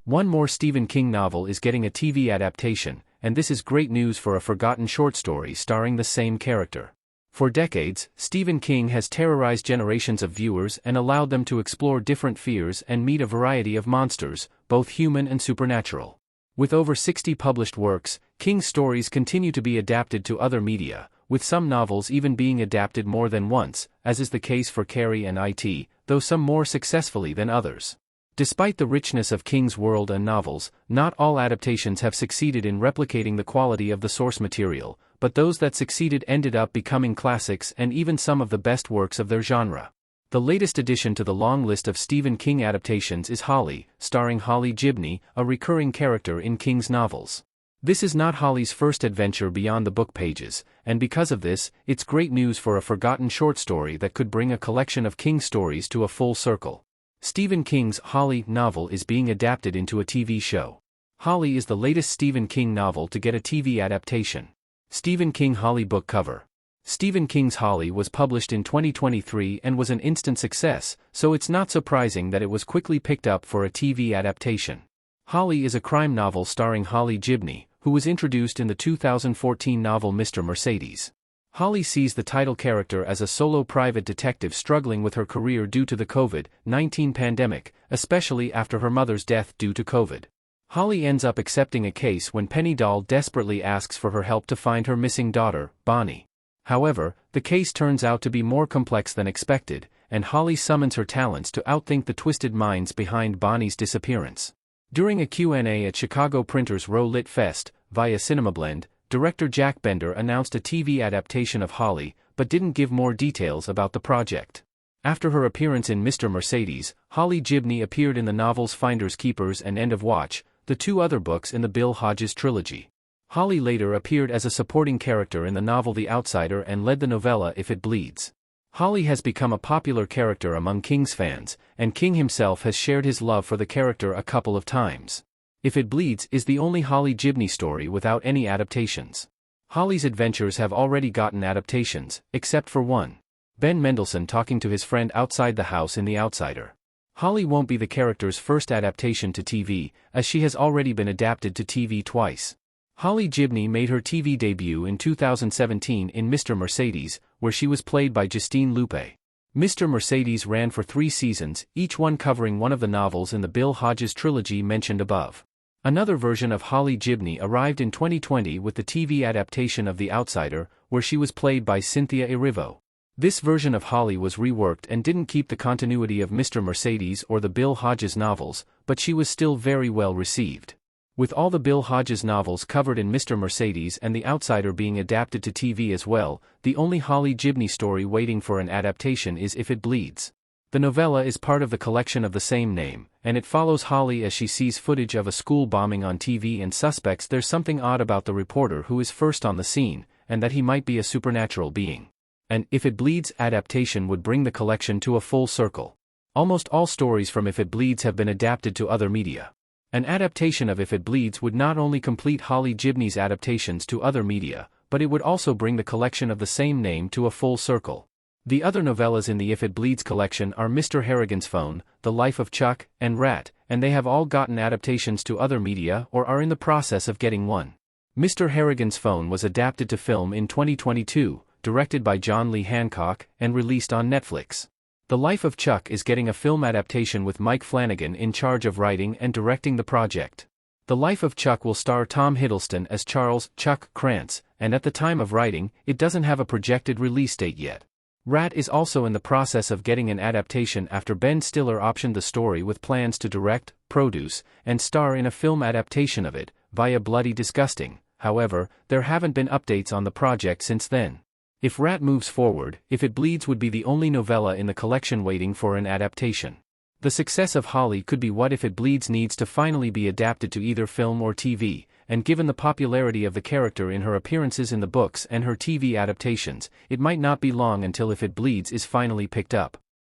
One more Stephen King novel is getting a TV adaptation, and this is great news for a forgotten short story starring the same character. For decades, Stephen King has terrorized generations of viewers and allowed them to explore different fears and meet a variety of monsters, both human and supernatural. With over 60 published works, King's stories continue to be adapted to other media, with some novels even being adapted more than once, as is the case for Carrie and IT, though some more successfully than others. Despite the richness of King's world and novels, not all adaptations have succeeded in replicating the quality of the source material, but those that succeeded ended up becoming classics and even some of the best works of their genre. The latest addition to the long list of Stephen King adaptations is Holly, starring Holly Gibney, a recurring character in King's novels. This is not Holly's first adventure beyond the book pages, and because of this, it's great news for a forgotten short story that could bring a collection of King stories to a full circle. Stephen King's Holly novel is being adapted into a TV show. Holly is the latest Stephen King novel to get a TV adaptation. Stephen King Holly book cover. Stephen King's Holly was published in 2023 and was an instant success, so it's not surprising that it was quickly picked up for a TV adaptation. Holly is a crime novel starring Holly Gibney, who was introduced in the 2014 novel Mr. Mercedes. Holly sees the title character as a solo private detective struggling with her career due to the COVID-19 pandemic, especially after her mother's death due to COVID. Holly ends up accepting a case when Penny Doll desperately asks for her help to find her missing daughter, Bonnie. However, the case turns out to be more complex than expected, and Holly summons her talents to outthink the twisted minds behind Bonnie's disappearance. During a Q&A at Chicago Printers Row Lit Fest, via CinemaBlend, director Jack Bender announced a TV adaptation of Holly, but didn't give more details about the project. After her appearance in Mr. Mercedes, Holly Gibney appeared in the novels Finders Keepers and End of Watch, the two other books in the Bill Hodges trilogy. Holly later appeared as a supporting character in the novel The Outsider and led the novella If It Bleeds. Holly has become a popular character among King's fans, and King himself has shared his love for the character a couple of times. If It Bleeds is the only Holly Gibney story without any adaptations. Holly's adventures have already gotten adaptations, except for one. Ben Mendelsohn talking to his friend outside the house in The Outsider. Holly won't be the character's first adaptation to TV, as she has already been adapted to TV twice. Holly Gibney made her TV debut in 2017 in Mr. Mercedes, where she was played by Justine Lupe. Mr. Mercedes ran for 3 seasons, each one covering one of the novels in the Bill Hodges trilogy mentioned above. Another version of Holly Gibney arrived in 2020 with the TV adaptation of The Outsider, where she was played by Cynthia Erivo. This version of Holly was reworked and didn't keep the continuity of Mr. Mercedes or the Bill Hodges novels, but she was still very well received. With all the Bill Hodges novels covered in Mr. Mercedes and The Outsider being adapted to TV as well, the only Holly Gibney story waiting for an adaptation is If It Bleeds. The novella is part of the collection of the same name, and it follows Holly as she sees footage of a school bombing on TV and suspects there's something odd about the reporter who is first on the scene, and that he might be a supernatural being. An If It Bleeds adaptation would bring the collection to a full circle. Almost all stories from If It Bleeds have been adapted to other media. An adaptation of If It Bleeds would not only complete Holly Gibney's adaptations to other media, but it would also bring the collection of the same name to a full circle. The other novellas in the If It Bleeds collection are Mr. Harrigan's Phone, The Life of Chuck, and Rat, and they have all gotten adaptations to other media or are in the process of getting one. Mr. Harrigan's Phone was adapted to film in 2022, directed by John Lee Hancock, and released on Netflix. The Life of Chuck is getting a film adaptation with Mike Flanagan in charge of writing and directing the project. The Life of Chuck will star Tom Hiddleston as Charles Chuck Krantz, and at the time of writing, it doesn't have a projected release date yet. Rat is also in the process of getting an adaptation after Ben Stiller optioned the story with plans to direct, produce, and star in a film adaptation of it, via Bloody Disgusting. However, there haven't been updates on the project since then. If Rat moves forward, If It Bleeds would be the only novella in the collection waiting for an adaptation. The success of Holly could be what If It Bleeds needs to finally be adapted to either film or TV, and given the popularity of the character in her appearances in the books and her TV adaptations, it might not be long until If It Bleeds is finally picked up.